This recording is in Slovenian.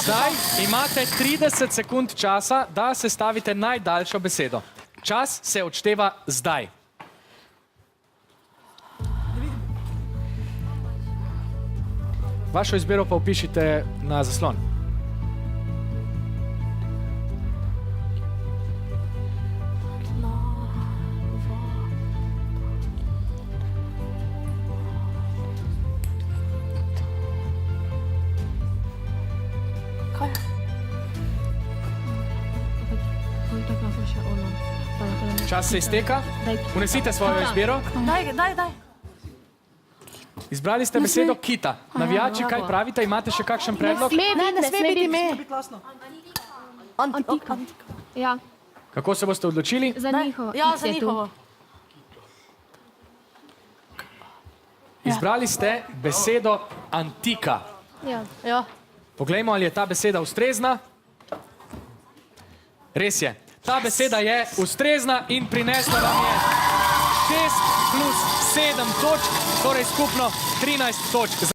Zdaj imate 30 sekund časa, da sestavite najdaljšo besedo. Čas se odšteva zdaj. Vašo izbiro pa vpišite na zaslon. Čas se izteka. Unesite svojo izbiro. Daj. Izbrali ste besedo kita. Navijači, kaj pravite? Imate še kakšen predlog? Ne sme biti ime. Antika. Ja, Kako se boste odločili? za njihovo. Ja, za njihovo. Izbrali ste besedo antika. Ja. Poglejmo, ali je ta beseda ustrezna. Res je. Ta beseda je ustrezna in prinesla vam je 6 plus 7 točk, torej skupno 13 točk.